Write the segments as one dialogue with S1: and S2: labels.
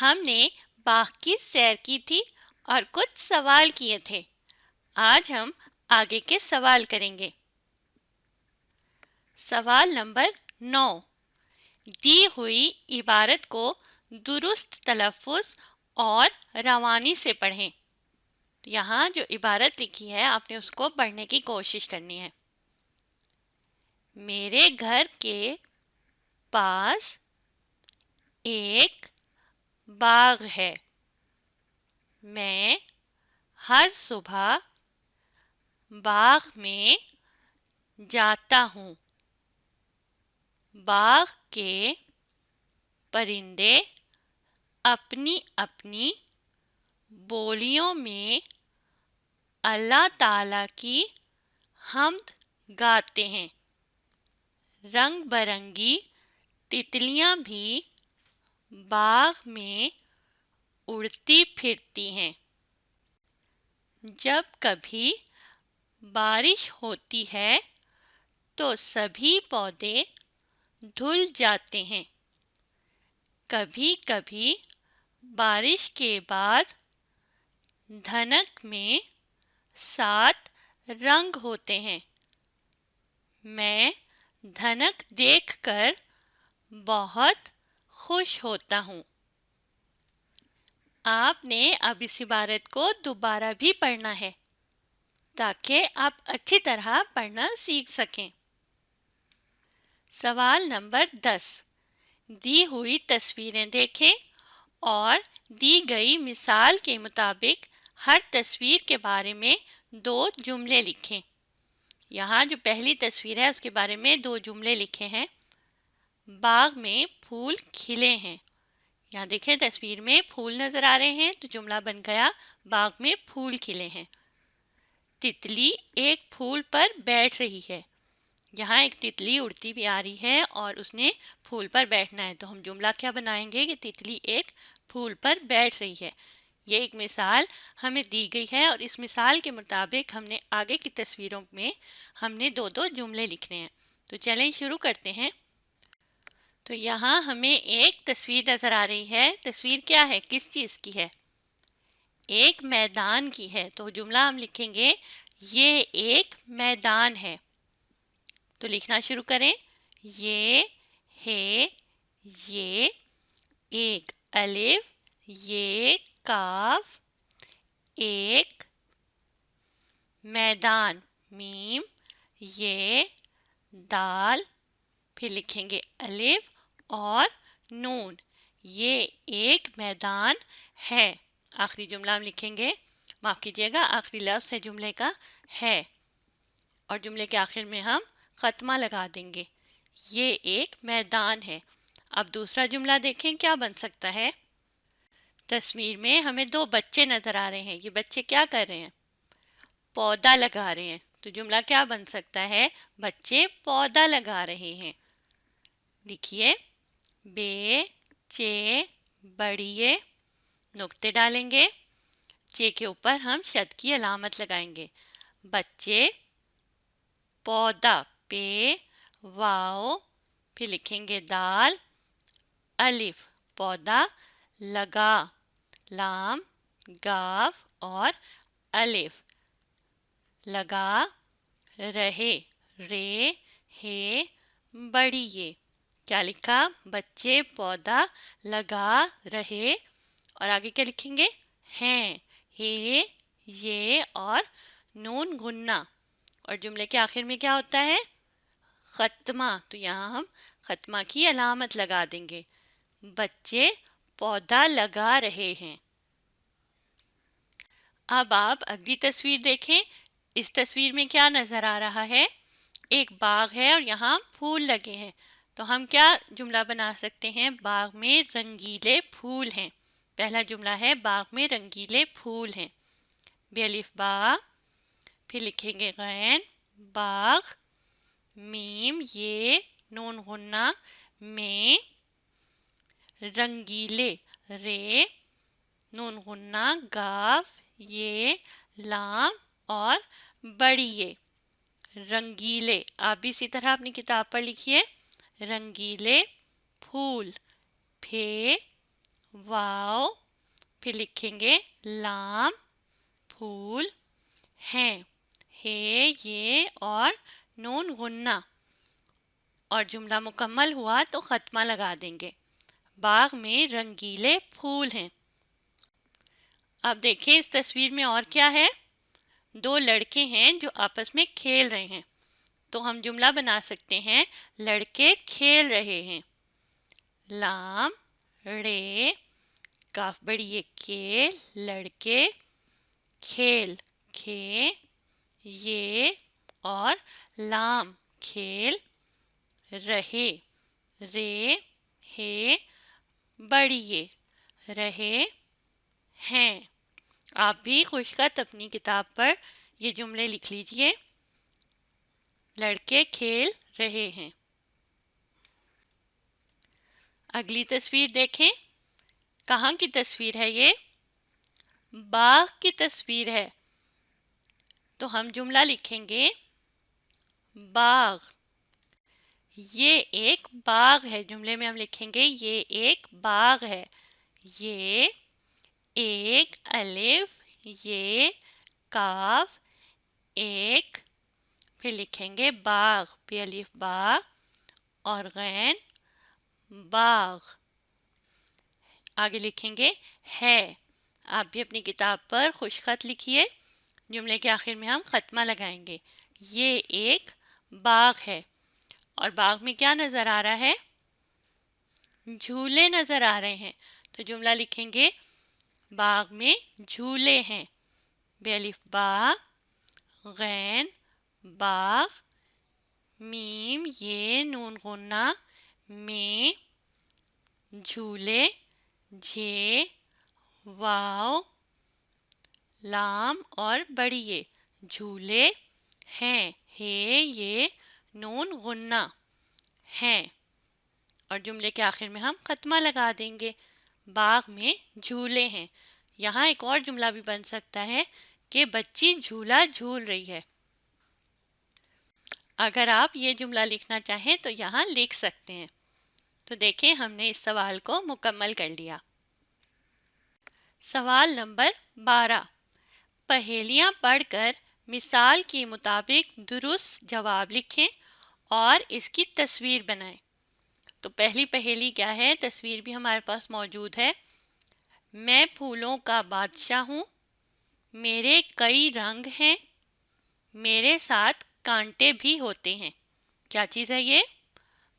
S1: ہم نے باغ کی سیر کی تھی اور کچھ سوال کیے تھے۔ آج ہم آگے کے سوال کریں گے۔ سوال نمبر 9، دی ہوئی عبارت کو درست تلفظ اور روانی سے پڑھیں۔ یہاں جو عبارت لکھی ہے آپ نے اس کو پڑھنے کی کوشش کرنی ہے۔ میرے گھر کے پاس ایک باغ ہے۔ میں ہر صبح باغ میں جاتا ہوں۔ باغ کے پرندے اپنی اپنی بولیوں میں اللہ تعالیٰ کی حمد گاتے ہیں۔ رنگ برنگی تتلیاں بھی باغ میں اڑتی پھرتی ہیں۔ جب کبھی بارش ہوتی ہے تو سبھی پودے دھل جاتے ہیں۔ کبھی کبھی بارش کے بعد دھنک میں 7 رنگ ہوتے ہیں۔ میں دھنک دیکھ کر بہت خوش ہوتا ہوں۔ آپ نے اب اس عبارت کو دوبارہ بھی پڑھنا ہے تاکہ آپ اچھی طرح پڑھنا سیکھ سکیں۔ سوال نمبر 10، دی ہوئی تصویریں دیکھیں اور دی گئی مثال کے مطابق ہر تصویر کے بارے میں 2 جملے لکھیں۔ یہاں جو پہلی تصویر ہے اس کے بارے میں 2 جملے لکھے ہیں۔ باغ میں پھول کھلے ہیں۔ یہاں دیکھیں تصویر میں پھول نظر آ رہے ہیں تو جملہ بن گیا باغ میں پھول کھلے ہیں۔ تتلی ایک پھول پر بیٹھ رہی ہے۔ یہاں ایک تتلی اڑتی بھی آ رہی ہے اور اس نے پھول پر بیٹھنا ہے تو ہم جملہ کیا بنائیں گے کہ تتلی ایک پھول پر بیٹھ رہی ہے۔ یہ ایک مثال ہمیں دی گئی ہے اور اس مثال کے مطابق ہم نے آگے کی تصویروں میں ہم نے 2 جملے لکھنے ہیں۔ تو چلیں شروع کرتے ہیں۔ تو یہاں ہمیں ایک تصویر نظر آ رہی ہے۔ تصویر کیا ہے؟ کس چیز کی ہے؟ ایک میدان کی ہے۔ تو جملہ ہم لکھیں گے یہ ایک میدان ہے۔ تو لکھنا شروع کریں۔ یہ ہے، یہ ایک الف، یہ کاف، ایک میدان میم، یہ دال، پھر لکھیں گے الف اور نون، یہ ایک میدان ہے۔ آخری جملہ ہم لکھیں گے، معاف کیجیے گا آخری لفظ ہے جملے کا ہے، اور جملے کے آخر میں ہم خاتمہ لگا دیں گے، یہ ایک میدان ہے۔ اب دوسرا جملہ دیکھیں کیا بن سکتا ہے۔ تصویر میں ہمیں 2 بچے نظر آ رہے ہیں۔ یہ بچے کیا کر رہے ہیں؟ پودا لگا رہے ہیں۔ تو جملہ کیا بن سکتا ہے؟ بچے پودا لگا رہے ہیں۔ لکھیے بے چے بڑھیے، نقطے ڈالیں گے، چے کے اوپر ہم شد کی علامت لگائیں گے۔ بچے پودا پے واؤ، پھر لکھیں گے دال، الف پودا لگا، لام گاف اور الف لگا رہے، رے ہے بڑھیے۔ کیا لکھا؟ بچے پودا لگا رہے، اور آگے کیا لکھیں گے؟ ہیں، ہے یہ اور نون غنہ، اور جملے کے آخر میں کیا ہوتا ہے؟ ختمہ، تو یہاں ہم ختمہ کی علامت لگا دیں گے۔ بچے پودا لگا رہے ہیں۔ اب آپ اگلی تصویر دیکھیں۔ اس تصویر میں کیا نظر آ رہا ہے؟ ایک باغ ہے اور یہاں پھول لگے ہیں۔ تو ہم کیا جملہ بنا سکتے ہیں؟ باغ میں رنگیلے پھول ہیں۔ پہلا جملہ ہے باغ میں رنگیلے پھول ہیں۔ بے الف با، پھر لکھیں گے غین باغ، میم یہ نون غنہ میں، رنگیلے رے نون غنہ گاف یہ لام اور بڑھیے رنگیلے۔ آپ بھی اسی طرح اپنی کتاب پر لکھیے رنگیلے پھول، پھے वाव, फिर लिखेंगे लाम, फूल हैं, हे ये और नून गुन्ना, और जुमला मुकम्मल हुआ तो खत्मा लगा देंगे। बाग में रंगीले फूल हैं। अब देखिए इस तस्वीर में और क्या है। दो लड़के हैं जो आपस में खेल रहे हैं, तो हम जुमला बना सकते हैं लड़के खेल रहे हैं। लाम रे काफ बड़ी ये के, लड़के, खेल खे ये और लाम खेल रहे रे हे बड़ी ये रहे हैं। आप भी खुशखत अपनी किताब पर ये जुमले लिख लीजिए। लड़के खेल रहे हैं। अगली तस्वीर देखें। कहाँ की तस्वीर है ये? बाग की तस्वीर है। तो हम जुमला लिखेंगे बाग। ये एक बाग है। जुमले में हम लिखेंगे ये एक बाग है। ये एक अलिफ, ये काफ, एक, फिर लिखेंगे बाग, बे अलिफ बा और गैन बाग। आगे लिखेंगे है। आप भी अपनी किताब पर खुशखत लिखिए। जुमले के आखिर में हम खत्मा लगाएंगे। ये एक बाग है। और बाग में क्या नज़र आ रहा है? झूले नज़र आ रहे हैं। तो जुमला लिखेंगे बाग में झूले हैं। बे अलिफ बा गैन बाग, मीम ये नून गुन्ना में, झूले जे वाव लाम और बड़ी ये झूले हैं, हे ये नून गुन्ना हैं। और जुमले के आखिर में हम खत्मा लगा देंगे। बाग में झूले हैं। यहाँ एक और जुमला भी बन सकता है कि बच्ची झूला झूल रही है। अगर आप ये जुमला लिखना चाहें तो यहाँ लिख सकते हैं। तो देखें हमने इस सवाल को मुकम्मल कर लिया। सवाल नंबर 12। पहेलियाँ पढ़कर मिसाल के मुताबिक दुरुस्त जवाब लिखें और इसकी तस्वीर बनाएं। तो पहली पहेली क्या है? तस्वीर भी हमारे पास मौजूद है। मैं फूलों का बादशाह हूँ, मेरे कई रंग हैं, मेरे साथ कांटे भी होते हैं। क्या चीज़ है ये?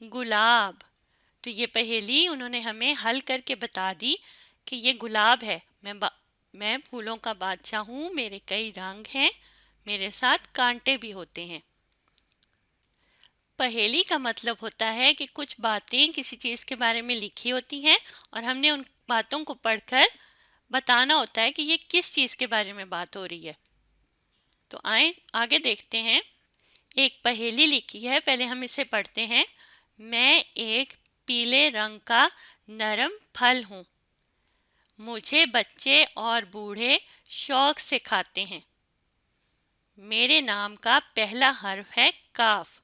S1: गुलाब। तो ये पहेली उन्होंने हमें हल करके बता दी कि ये गुलाब है। मैं फूलों का बादशाह हूँ, मेरे कई रंग हैं, मेरे साथ कांटे भी होते हैं। पहेली का मतलब होता है कि कुछ बातें किसी चीज़ के बारे में लिखी होती हैं और हमने उन बातों को पढ़कर बताना होता है कि ये किस चीज़ के बारे में बात हो रही है। तो आए आगे देखते हैं। एक पहेली लिखी है, पहले हम इसे पढ़ते हैं। मैं एक पीले रंग का नरम फल हूँ, मुझे बच्चे और बूढ़े शौक से खाते हैं, मेरे नाम का पहला हर्फ है काफ।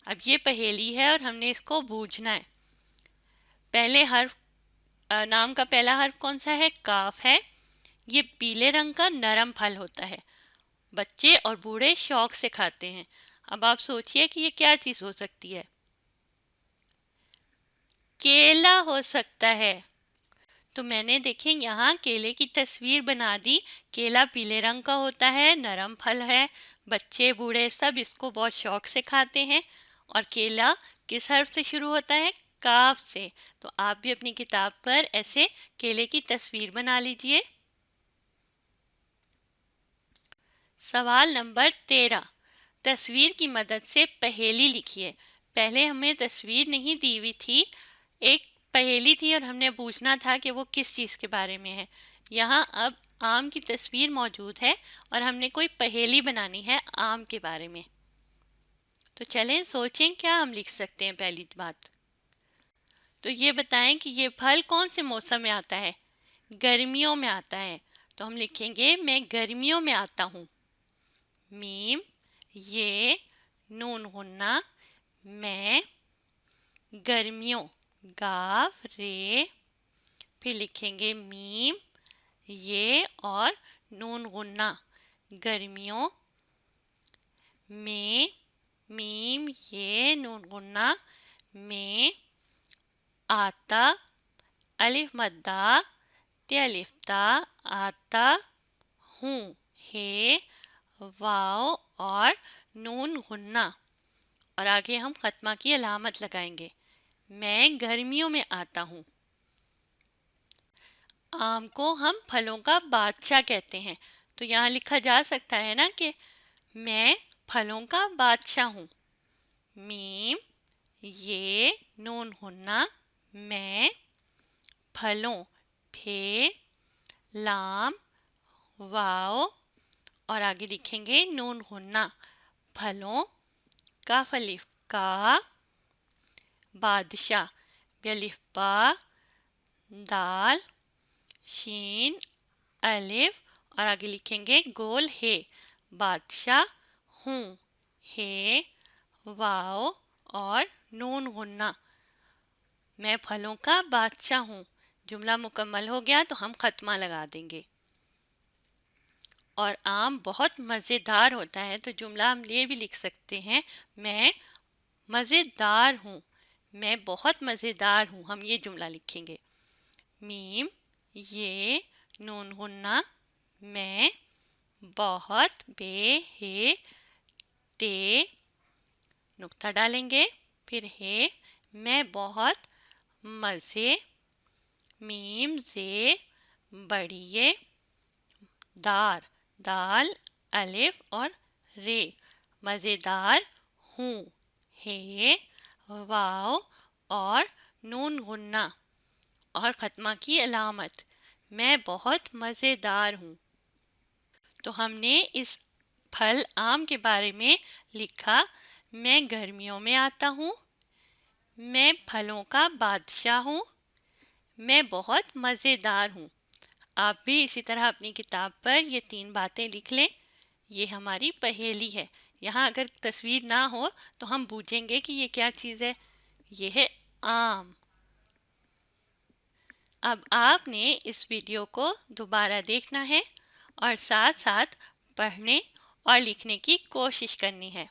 S1: अब ये पहेली है और हमने इसको बूझना है। पहले हर्फ नाम का पहला हर्फ कौन सा है? काफ है। ये पीले रंग का नरम फल होता है, बच्चे और बूढ़े शौक से खाते हैं। अब आप सोचिए कि ये क्या चीज़ हो सकती है? केला हो सकता है। तो मैंने देखें यहाँ केले की तस्वीर बना दी। केला पीले रंग का होता है, नरम फल है, बच्चे बूढ़े सब इसको बहुत शौक से खाते हैं। और केला किस हर्फ से शुरू होता है? काफ से। तो आप भी अपनी किताब पर ऐसे केले की तस्वीर बना लीजिए। सवाल नंबर 13। तस्वीर की मदद से पहेली लिखिए। पहले हमें तस्वीर नहीं दी हुई थी, एक पहेली थी और हमने पूछना था कि वो किस चीज़ के बारे में है। यहाँ अब आम की तस्वीर मौजूद है और हमने कोई पहेली बनानी है आम के बारे में। तो चलें सोचें क्या हम लिख सकते हैं। पहली बात तो ये बताएं कि ये फल कौन से मौसम में आता है? गर्मियों में आता है। तो हम लिखेंगे मैं गर्मियों में आता हूँ। मीम ये नून गुन्ना मैं, गर्मियों गाफ रे, फिर लिखेंगे मीम ये और नून गुन्ना गर्मियों में, मीम ये नून गुन्ना में, आता अलिफ मद्दा ते अलिफ ता आता हूँ, हे वाव और नून गुन्ना और आगे हम खत्मा की अलामत लगाएंगे। मैं गर्मियों में आता हूँ। आम को हम फलों का बादशाह कहते हैं, तो यहाँ लिखा जा सकता है ना कि मैं फलों का बादशाह हूँ। मीम ये नून गुन्ना मैं फलों फे लाम वाव और आगे लिखेंगे नून गुन्ना फलों काफ अलिफ का बादशाह बेलिफ बा दाल शीन अलिफ और आगे लिखेंगे गोल है बादशाह हूँ, हे वाव और नून गुन्ना मैं फलों का बादशाह हूँ। जुमला मुकम्मल हो गया तो हम खत्मा लगा देंगे। और आम बहुत मज़ेदार होता है तो जुमला हम ये भी लिख सकते हैं मैं मज़ेदार हूँ, मैं बहुत मज़ेदार हूँ, हम ये जुमला लिखेंगे। मीम ये नून गुन्ना मैं बहुत बे है ते नुक्ता डालेंगे फिर है मैं बहुत मज़े मीम से बढ़िए दार दाल अलिफ और रे मज़ेदार हूँ, हे वाव और नून गुन्ना और ख़त्मा की अलामत मैं बहुत मज़ेदार हूँ। तो हमने इस फल आम के बारे में लिखा मैं गर्मियों में आता हूँ, मैं फलों का बादशाह हूँ, मैं बहुत मज़ेदार हूँ। आप भी इसी तरह अपनी किताब पर ये 3 बातें लिख लें। ये हमारी पहेली है। यहाँ अगर तस्वीर ना हो तो हम बूझेंगे कि ये क्या चीज़ है। ये है आम। अब आपने इस वीडियो को दोबारा देखना है और साथ साथ पढ़ने और लिखने की कोशिश करनी है।